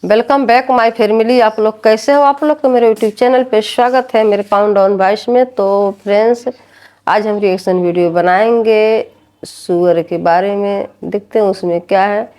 Welcome back my family. आप लोग कैसे हो? आप लोग को मेरे यूट्यूब चैनल पे स्वागत है मेरे काउंटडाउन वॉइस में। तो फ्रेंड्स, आज हम रिएक्शन वीडियो बनाएंगे सुअर के बारे में। देखते हैं उसमें क्या है।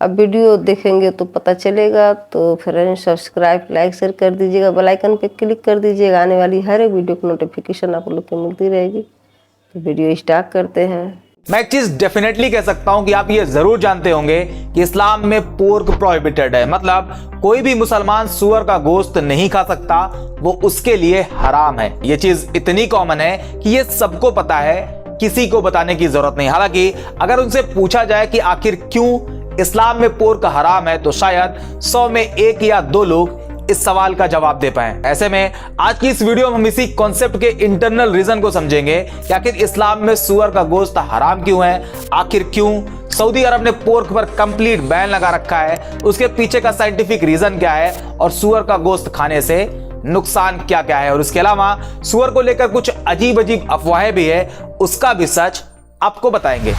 अब वीडियो देखेंगे तो पता चलेगा। तो फ्रेंड्स, सब्सक्राइब लाइक शेयर कर दीजिएगा, बेल आइकन पे क्लिक कर दीजिएगा। आने वाली हर एक वीडियो की नोटिफिकेशन आप लोग को मिलती रहेगी। तो वीडियो स्टार्ट करते हैं। मैं एक चीज डेफिनेटली कह सकता हूं कि आप ये जरूर जानते होंगे कि इस्लाम में पोर्क प्रोहिबिटेड है। मतलब कोई भी मुसलमान सुअर का गोश्त नहीं खा सकता, वो उसके लिए हराम है। ये चीज इतनी कॉमन है कि ये सबको पता है, किसी को बताने की जरूरत नहीं। हालांकि अगर उनसे पूछा जाए कि आखिर क्यों इस्लाम में पोर्क हराम है, तो शायद 100 में 1 या 2 लोग इस सवाल का जवाब दे पाए। ऐसे में आज की इस वीडियो में हम इसी कॉन्सेप्ट के इंटरनल रीजन को समझेंगे कि आखिर इस्लाम में सुअर का गोश्त हराम क्यों है, आखिर क्यों सऊदी अरब ने पोर्क पर कंप्लीट बैन लगा रखा है, उसके पीछे का साइंटिफिक रीजन क्या है, और सुअर का गोश्त खाने से नुकसान क्या क्या है। और उसके अलावा सुअर को लेकर कुछ अजीब अजीब अफवाहें भी है, उसका भी सच आपको बताएंगे।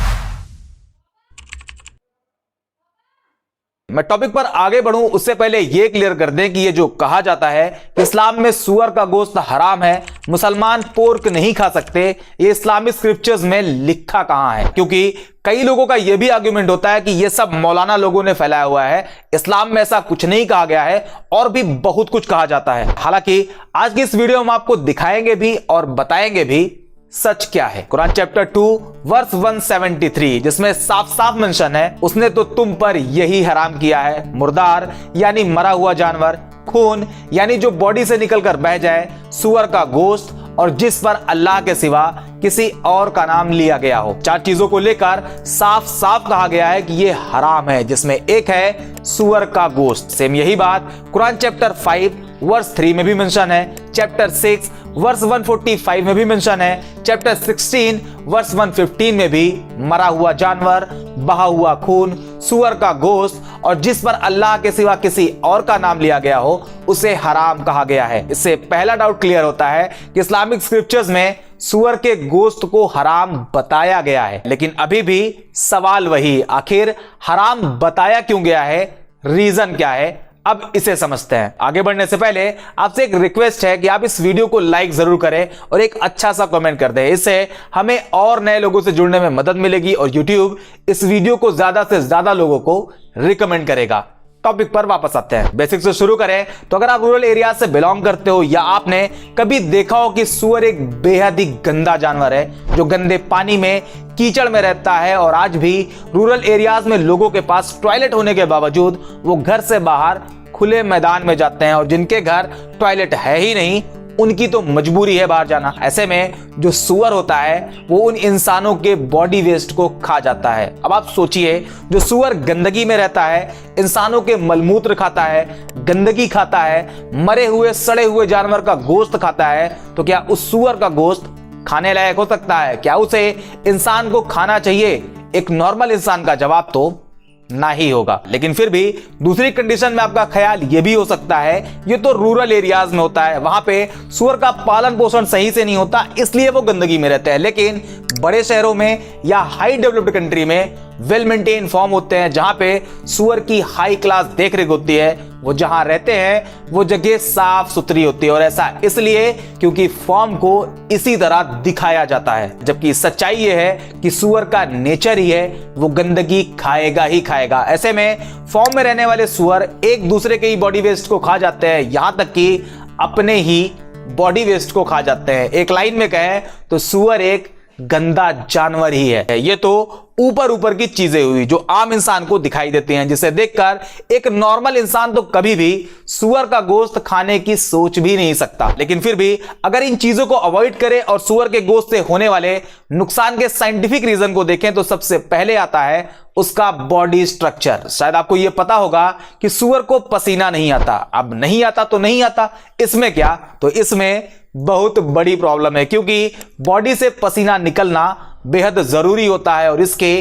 मैं टॉपिक पर आगे बढ़ूं उससे पहले यह क्लियर कर दें कि यह जो कहा जाता है कि इस्लाम में सुअर का गोश्त हराम है, मुसलमान पोर्क नहीं खा सकते, ये इस्लामिक स्क्रिप्चर्स में लिखा कहां है। क्योंकि कई लोगों का यह भी आर्गुमेंट होता है कि यह सब मौलाना लोगों ने फैलाया हुआ है, इस्लाम में ऐसा कुछ नहीं कहा गया है और भी बहुत कुछ कहा जाता है। हालांकि आज की इस वीडियो में हम आपको दिखाएंगे भी और बताएंगे भी सच क्या है। कुरान चैप्टर 2 वर्स 173, जिसमें साफ साफ मेंशन है, उसने तो तुम पर यही हराम किया है, मुर्दार यानी मरा हुआ जानवर, खून यानी जो बॉडी से निकलकर बह जाए, सुअर का गोश्त, और जिस पर अल्लाह के सिवा किसी और का नाम लिया गया हो। 4 चीजों को लेकर साफ साफ कहा गया है कि यह हराम है, जिसमें एक है सुअर का गोश्त। सेम यही बात कुरान चैप्टर 5 वर्स 3 में भी मेंशन है, चैप्टर 6 वर्स 145 में भी मेंशन है, चैप्टर 16 वर्स 115 में भी मरा हुआ जानवर, बहा हुआ खून, सुअर का गोश्त, और जिस पर अल्लाह के सिवा किसी और का नाम लिया गया हो उसे हराम कहा गया है। इससे पहला डाउट क्लियर होता है कि इस्लामिक स्क्रिप्चर्स में सुअर के गोश्त को हराम बताया गया है। लेकिन अभी भी सवाल वही, आखिर हराम बताया क्यों गया है, रीजन क्या है, अब इसे समझते हैं। आगे बढ़ने से पहले आपसे एक रिक्वेस्ट है कि आप इस वीडियो को लाइक जरूर करें और एक अच्छा सा कमेंट कर दें। इससे हमें और नए लोगों से जुड़ने में मदद मिलेगी और YouTube इस वीडियो को ज्यादा से ज्यादा लोगों को रिकमेंड करेगा। टॉपिक पर वापस आते हैं। बेसिक से शुरू करें तो अगर आप रूरल एरिया से बिलोंग करते हो या आपने कभी देखा हो कि सुअर एक बेहद ही गंदा जानवर है जो गंदे पानी में, कीचड़ में रहता है, और आज भी रूरल एरियाज में लोगों के पास टॉयलेट होने के बावजूद वो घर से बाहर खुले मैदान में जाते हैं, और जिनके घर टॉयलेट है ही नहीं उनकी तो मजबूरी है बाहर जाना। ऐसे में जो सुअर होता है वो उन इंसानों के बॉडी वेस्ट को खा जाता है। अब आप सोचिए, जो सुअर गंदगी में रहता है, इंसानों के मलमूत्र खाता है, गंदगी खाता है, मरे हुए सड़े हुए जानवर का गोश्त खाता है, तो क्या उस सुअर का गोश्त खाने लायक हो सकता है? क्या उसे इंसान को खाना चाहिए? एक नॉर्मल इंसान का जवाब तो ना ही होगा। लेकिन फिर भी दूसरी कंडीशन में आपका ख्याल यह भी हो सकता है, ये तो रूरल एरियाज में होता है, वहां पे सुअर का पालन पोषण सही से नहीं होता, इसलिए वो गंदगी में रहते हैं। लेकिन बड़े शहरों में या हाई डेवलप्ड कंट्री में वेल मेंटेन फार्म होते हैं, जहां पे सुअर की हाई क्लास देखरेख होती है, वो जहां रहते हैं वो जगह साफ सुथरी होती है। और ऐसा इसलिए क्योंकि फार्म को इसी तरह दिखाया जाता है, जबकि सच्चाई ये है कि सुअर का नेचर ही है, वो गंदगी खाएगा ही खाएगा। ऐसे में फार्म में रहने वाले सुअर एक दूसरे के ही बॉडी वेस्ट को खा जाते हैं, यहां तक कि अपने ही बॉडी वेस्ट को खा जाते हैं। एक लाइन में कहें तो सुअर एक गंदा जानवर ही है। ये तो ऊपर ऊपर की चीजें हुई जो आम इंसान को दिखाई देती हैं, जिसे देखकर एक नॉर्मल इंसान तो कभी भी सुअर का गोश्त खाने की सोच भी नहीं सकता। लेकिन फिर भी अगर इन चीजों को अवॉइड करें और सुअर के गोश्त से होने वाले नुकसान के साइंटिफिक रीजन को देखें तो सबसे पहले आता है उसका बॉडी स्ट्रक्चर। शायद आपको यह पता होगा कि सुअर को पसीना नहीं आता। अब नहीं आता तो नहीं आता, इसमें क्या? तो इसमें बहुत बड़ी प्रॉब्लम है, क्योंकि बॉडी से पसीना निकलना बेहद जरूरी होता है और इसके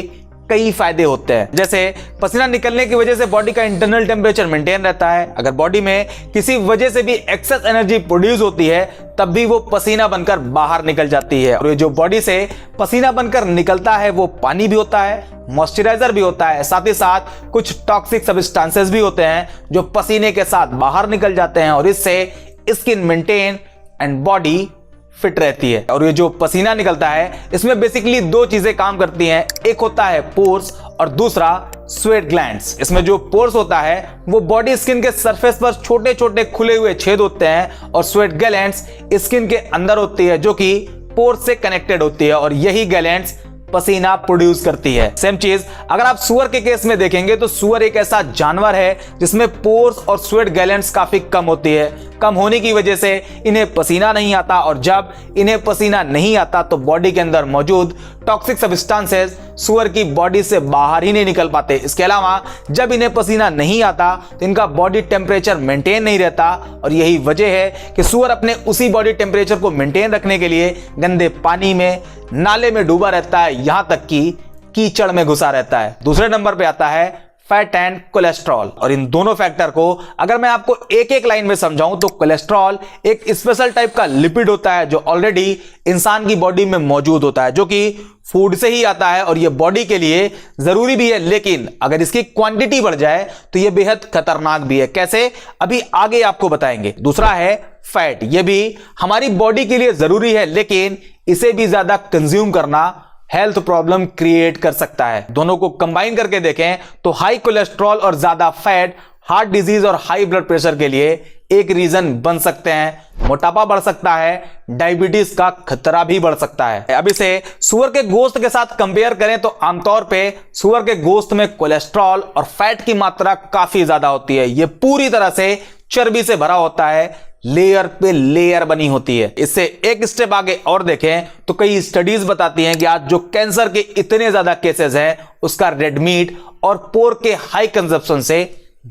कई फायदे होते हैं। जैसे पसीना निकलने की वजह से बॉडी का इंटरनल टेम्परेचर मेंटेन रहता है। अगर बॉडी में किसी वजह से भी एक्सेस एनर्जी प्रोड्यूस होती है तब भी वो पसीना बनकर बाहर निकल जाती है। और ये जो बॉडी से पसीना बनकर निकलता है वो पानी भी होता है, मॉइस्चराइजर भी होता है, साथ ही साथ कुछ टॉक्सिक सब्सटेंसेस भी होते हैं जो पसीने के साथ बाहर निकल जाते हैं और इससे skin maintain and body fit रहती है। और ये जो पसीना निकलता है इसमें बेसिकली दो चीजें काम करती हैं, एक होता है पोर्स और दूसरा स्वेट ग्लैंड्स। इसमें जो पोर्स होता है वो बॉडी स्किन के सरफेस पर छोटे छोटे खुले हुए छेद होते हैं और स्वेट ग्लैंड्स स्किन के अंदर होती है जो कि पोर्स से कनेक्टेड होती है और यही ग्लैंड्स पसीना प्रोड्यूस करती है। सेम चीज अगर आप सुअर के केस में देखेंगे तो सुअर एक ऐसा जानवर है जिसमें पोर्स और स्वेट ग्लैंड्स काफी कम होती है। कम होने की वजह से इन्हें पसीना नहीं आता और जब इन्हें पसीना नहीं आता तो बॉडी के अंदर मौजूद टॉक्सिक सब्सटेंसेस सुअर की बॉडी से बाहर ही नहीं निकल पाते। इसके अलावा जब इन्हें पसीना नहीं आता तो इनका बॉडी टेम्परेचर मेंटेन नहीं रहता और यही वजह है कि सुअर अपने उसी बॉडी टेम्परेचर को मेंटेन रखने के लिए गंदे पानी में, नाले में डूबा रहता है, यहां तक कि कीचड़ में घुसा रहता है। दूसरे नंबर पे आता है फैट एंड कोलेस्ट्रॉल। और इन दोनों फैक्टर को अगर मैं आपको एक एक लाइन में समझाऊं तो कोलेस्ट्रॉल एक स्पेशल टाइप का लिपिड होता है जो ऑलरेडी इंसान की बॉडी में मौजूद होता है, जो कि फूड से ही आता है और ये बॉडी के लिए जरूरी भी है, लेकिन अगर इसकी क्वांटिटी बढ़ जाए तो ये बेहद खतरनाक भी है। कैसे, अभी आगे आपको बताएंगे। दूसरा है फैट। ये भी हमारी बॉडी के लिए जरूरी है लेकिन इसे भी ज्यादा कंज्यूम करना हेल्थ प्रॉब्लम क्रिएट कर सकता है। दोनों को कंबाइन करके देखें तो हाई कोलेस्ट्रॉल और ज्यादा फैट हार्ट डिजीज और हाई ब्लड प्रेशर के लिए एक रीजन बन सकते हैं। मोटापा बढ़ सकता है, डायबिटीज का खतरा भी बढ़ सकता है। अब इसे सुअर के गोश्त के साथ कंपेयर करें तो आमतौर पे सुअर के गोश्त में कोलेस्ट्रॉल और फैट की मात्रा काफी ज्यादा होती है। यह पूरी तरह से चर्बी से भरा होता है, लेयर पे लेयर बनी होती है। इससे एक स्टेप आगे और देखें तो कई स्टडीज बताती हैं कि आज जो कैंसर के इतने ज्यादा केसेस हैं उसका रेड मीट और पोर्क के हाई कंजप्शन से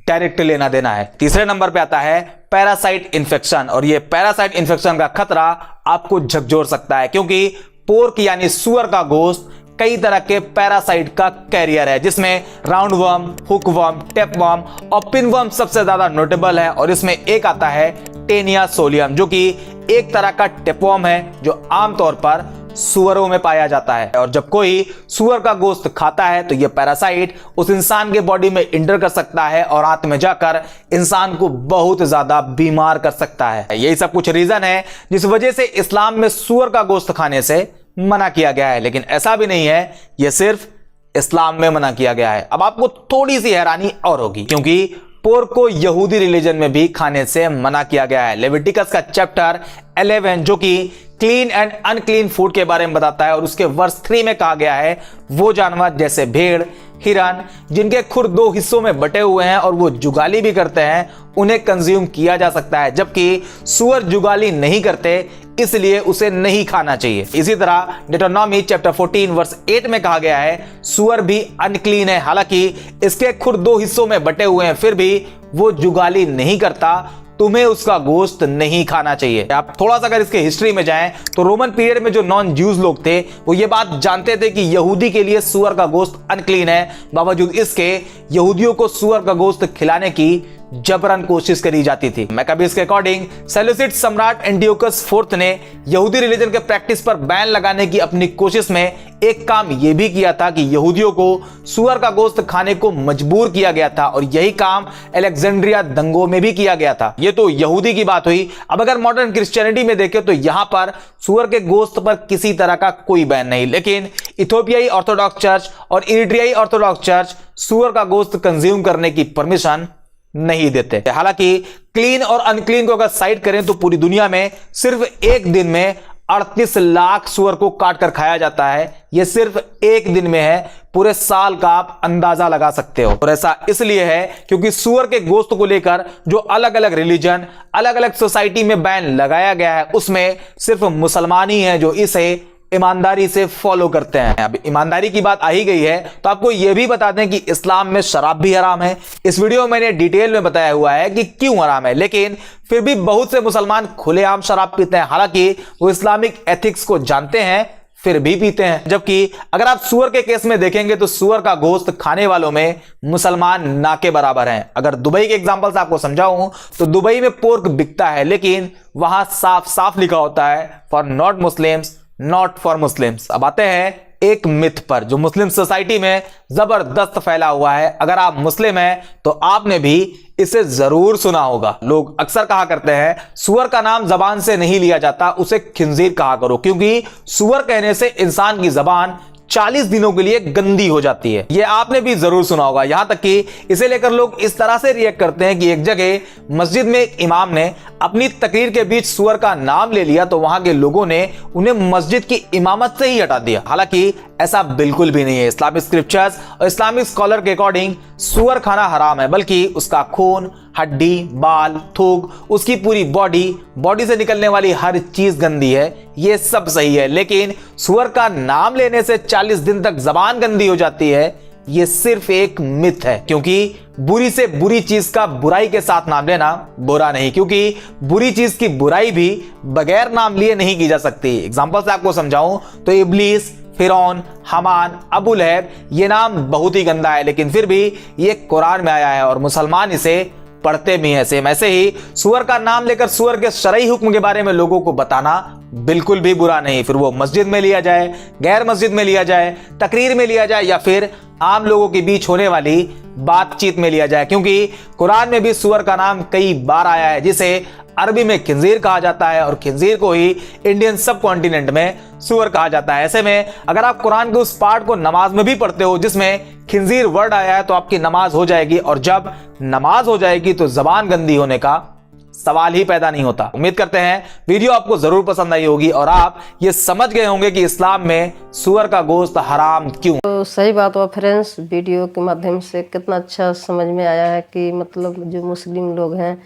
डायरेक्ट लेना देना है। तीसरे नंबर पे आता है पैरासाइट इंफेक्शन और ये पैरासाइट इंफेक्शन का खतरा आपको झकझोर सकता है क्योंकि पोर्क यानी सुअर का गोश्त कई तरह के पैरासाइट का कैरियर है जिसमें round worm, hook worm, tape worm और पिन वर्म सबसे ज्यादा नोटेबल है। और इसमें एक आता है टेनिया सोलियम जो कि एक तरह का टेपवर्म है जो आमतौर पर सुअरों में पाया जाता है। और जब कोई सुअर का गोश्त खाता है तो यह पैरासाइट उस इंसान के बॉडी में इंटर कर सकता है और रात में जाकर इंसान को बहुत ज्यादा बीमार कर सकता है। यही सब कुछ रीजन है जिस वजह से इस्लाम में सुअर का गोश्त खाने से मना किया गया है। लेकिन ऐसा भी नहीं है यह सिर्फ इस्लाम में मना किया गया है। अब आपको थोड़ी सी हैरानी और होगी क्योंकि पोर्क को यहूदी रिलीजन में भी खाने से मना किया गया है। लेविटिकस का चैप्टर 11 जो कि क्लीन एंड अनक्लीन फूड के बारे में बताता है और उसके वर्स 3 में कहा गया है वो जानवर जैसे भेड़, हिरन जिनके खुर 2 हिस्सों में बटे हुए हैं और वो जुगाली भी करते हैं उन्हें कंज्यूम किया जा सकता है, जबकि सुअर जुगाली नहीं करते इसलिए उसे नहीं खाना चाहिए। इसी तरह डिटरोनॉमी चैप्टर 14 वर्स 8 में कहा गया है सुअर भी अनक्लीन है, हालांकि इसके खुर 2 हिस्सों में बटे हुए हैं फिर भी वो जुगाली नहीं करता, तुम्हें उसका गोश्त नहीं खाना चाहिए। आप थोड़ा सा अगर इसके हिस्ट्री में जाएं तो रोमन पीरियड में जो नॉन ज्यूज लोग थे वो ये बात जानते थे कि यहूदी के लिए सुअर का गोश्त अनक्लीन है, बावजूद इसके यहूदियों को सुअर का गोश्त खिलाने की जबरन कोशिश करी जाती थी। मैकाबीज के अकॉर्डिंग सेल्यूसिड सम्राट एंटियोकस IV ने यहूदी रिलीजन के प्रैक्टिस पर बैन लगाने की अपनी कोशिश में एक काम यह भी किया था कि यहूदियों को सुअर का गोश्त खाने को मजबूर किया गया था और यही काम अलेक्जेंड्रिया दंगों में भी किया गया था। ये तो यहूदी की बात हुई। अब अगर मॉडर्न क्रिश्चियनिटी में देखें तो यहां पर सुअर के गोश्त पर किसी तरह का कोई बैन नहीं, लेकिन इथोपियाई ऑर्थोडॉक्स चर्च और इरिट्रियाई ऑर्थोडॉक्स चर्च सुअर का गोश्त कंज्यूम करने की परमिशन नहीं देते। हालांकि क्लीन और अनक्लीन को अगर साइड करें तो पूरी दुनिया में सिर्फ एक दिन में 38 लाख सुअर को काट कर खाया जाता है। यह सिर्फ एक दिन में है, पूरे साल का आप अंदाजा लगा सकते हो। और ऐसा इसलिए है क्योंकि सुअर के गोश्त को लेकर जो अलग अलग रिलीजन, अलग अलग सोसाइटी में बैन लगाया गया है उसमें सिर्फ मुसलमान ही हैं जो इसे ईमानदारी से फॉलो करते हैं। अब ईमानदारी की बात आ ही गई है तो आपको यह भी बता दें कि इस्लाम में शराब भी हराम है। इस वीडियो में मैंने डिटेल में बताया हुआ है कि क्यों हराम है, लेकिन फिर भी बहुत से मुसलमान खुलेआम शराब पीते हैं। हालांकि वो इस्लामिक एथिक्स को जानते हैं फिर भी पीते हैं। जबकि अगर आप सुअर के केस में देखेंगे तो सुअर का गोश्त खाने वालों में मुसलमान ना के बराबर हैं। अगर दुबई के एग्जांपल से आपको समझाऊं तो दुबई में पोर्क बिकता है, लेकिन वहां साफ साफ लिखा होता है for not Muslims, not for Muslims. अब आते हैं एक मिथ पर जो मुस्लिम सोसाइटी में जबरदस्त फैला हुआ है। अगर आप मुस्लिम हैं तो आपने भी इसे जरूर सुना होगा। लोग अक्सर कहा करते हैं सुअर का नाम जबान से नहीं लिया जाता, उसे खिंजीर कहा करो, क्योंकि सुअर कहने से इंसान की जबान 40 दिनों के लिए गंदी हो जाती है। यह आपने भी जरूर सुना होगा। यहां तक कि इसे लेकर लोग इस तरह से रिएक्ट करते हैं कि एक जगह मस्जिद में एक इमाम ने अपनी तकरीर के बीच सुअर का नाम ले लिया तो वहां के लोगों ने उन्हें मस्जिद की इमामत से ही हटा दिया। हालांकि ऐसा बिल्कुल भी नहीं है। इस्लामिक स्क्रिप्चर्स और इस्लामिक स्कॉलर के अकॉर्डिंग सुअर खाना हराम है, बल्कि उसका खून, हड्डी, बाल, थूक, उसकी पूरी बॉडी से निकलने वाली हर चीज गंदी है। ये सब सही है, लेकिन सुअर का नाम लेने से 40 दिन तक जबान गंदी हो जाती है, ये सिर्फ एक मिथ है। क्योंकि बुरी से बुरी चीज का बुराई के साथ नाम लेना बुरा नहीं, क्योंकि बुरी चीज की बुराई भी बगैर नाम लिए नहीं की जा सकती। एग्जांपल से आपको समझाऊं तो इब्लीस, फिरौन, हमान, अबू लहब, ये नाम बहुत ही गंदा है, लेकिन फिर भी ये कुरान में आया है और मुसलमान इसे पढ़ते भी हैं। सेम ऐसे ही सुअर का नाम लेकर सुअर के शरई हुक्म के बारे में लोगों को बताना बिल्कुल भी बुरा नहीं। फिर वो मस्जिद में लिया जाए, गैर मस्जिद में लिया जाए, तकरीर में लिया जाए या फिर आम लोगों के बीच होने वाली बातचीत में लिया जाए, क्योंकि कुरान में भी सुअर का नाम कई बार आया है, जिसे अरबी में खिंजीर कहा जाता है और खिंजीर को ही इंडियन सब कॉन्टिनेंट में सुअर कहा जाता है। ऐसे में अगर आप कुरान के उस पार्ट को नमाज में भी पढ़ते हो जिसमें खिंजीर वर्ड आया है तो आपकी नमाज हो जाएगी, और जब नमाज हो जाएगी तो जबान गंदी होने का सवाल ही पैदा नहीं होता। उम्मीद करते हैं वीडियो आपको जरूर पसंद आई होगी और आप ये समझ गए होंगे कि इस्लाम में सुअर का गोश्त हराम क्यों। तो सही बात हुआ फ्रेंड्स, वीडियो के माध्यम से कितना अच्छा समझ में आया है कि मतलब जो मुस्लिम लोग हैं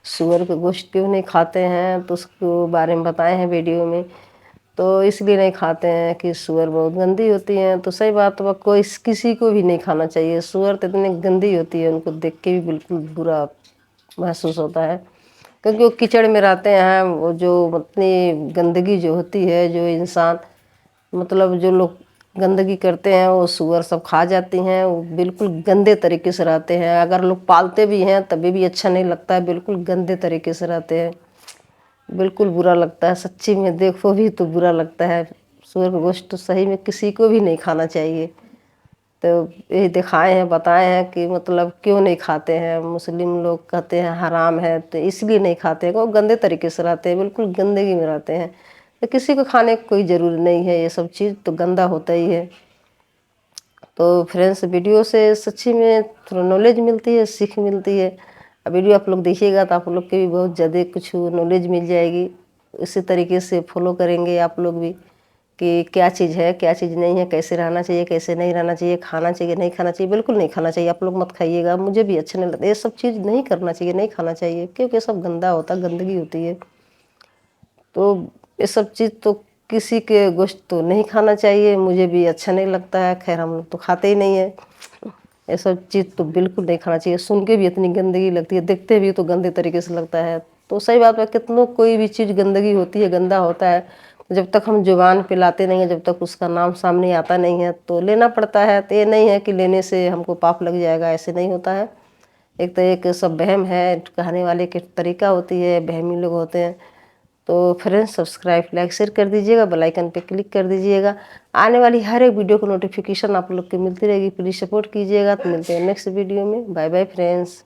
सुअर का गोश्त क्यों नहीं खाते हैं, तो उसके बारे में बताए हैं वीडियो में। तो इसलिए नहीं खाते हैं कि सुअर बहुत गंदी होती हैं। तो सही बात हुआ, कोई किसी को भी नहीं खाना चाहिए। सुअर तो इतनी गंदी होती है, उनको देख के भी बिल्कुल बुरा महसूस होता है, क्योंकि वो कीचड़ में रहते हैं। वो जो इतनी गंदगी जो होती है, जो इंसान मतलब जो लोग गंदगी करते हैं वो सुअर सब खा जाती हैं। वो बिल्कुल गंदे तरीके से रहते हैं। अगर लोग पालते भी हैं तभी भी अच्छा नहीं लगता है, बिल्कुल गंदे तरीके से रहते हैं, बिल्कुल बुरा लगता है। सच्ची में देखो भी तो बुरा लगता है। सुअर का गोश्त तो सही में किसी को भी नहीं खाना चाहिए। तो यही दिखाए हैं, बताए हैं कि मतलब क्यों नहीं खाते हैं। मुस्लिम लोग कहते हैं हराम है, तो इसलिए नहीं खाते हैं। वो गंदे तरीके से रहते हैं, बिल्कुल गंदगी में रहते हैं। तो किसी को खाने की कोई ज़रूरी नहीं है, ये सब चीज़ तो गंदा होता ही है। तो फ्रेंड्स, वीडियो से सच्ची में थोड़ा नॉलेज मिलती है, सीख मिलती है। अब वीडियो आप लोग देखिएगा तो आप लोग के भी बहुत ज़्यादा कुछ नॉलेज मिल जाएगी। इसी तरीके से फॉलो करेंगे आप लोग भी कि क्या चीज़ है, क्या चीज़ नहीं है, कैसे रहना चाहिए, कैसे नहीं रहना चाहिए, खाना चाहिए, नहीं खाना चाहिए। बिल्कुल नहीं खाना चाहिए, आप लोग मत खाइएगा, मुझे भी अच्छा नहीं लगता। ये सब चीज़ नहीं करना चाहिए, नहीं खाना चाहिए, क्योंकि सब गंदा होता है, गंदगी होती है। तो ये सब चीज़ तो किसी के गोश्त तो नहीं खाना चाहिए, मुझे भी अच्छा नहीं लगता है। खैर हम लोग तो खाते ही नहीं है। ये सब चीज़ तो बिल्कुल नहीं खाना चाहिए। सुन के भी इतनी गंदगी लगती है, देखते भी तो गंदे तरीके से लगता है। तो सही बात है, कितनों कोई भी चीज़ गंदगी होती है, गंदा होता है, जब तक हम जुबान पे लाते नहीं हैं, जब तक उसका नाम सामने आता नहीं है तो लेना पड़ता है। तो ये नहीं है कि लेने से हमको पाप लग जाएगा, ऐसे नहीं होता है। एक तो एक सब वहम है, कहने वाले की तरीका होती है, वहमी लोग होते हैं। तो फ्रेंड्स, सब्सक्राइब, लाइक, शेयर कर दीजिएगा, बेल आइकन पे क्लिक कर दीजिएगा। आने वाली हर एक वीडियो को नोटिफिकेशन आप लोग को मिलती रहेगी। प्लीज़ सपोर्ट कीजिएगा। तो मिलते हैं नेक्स्ट वीडियो में। Bye bye friends.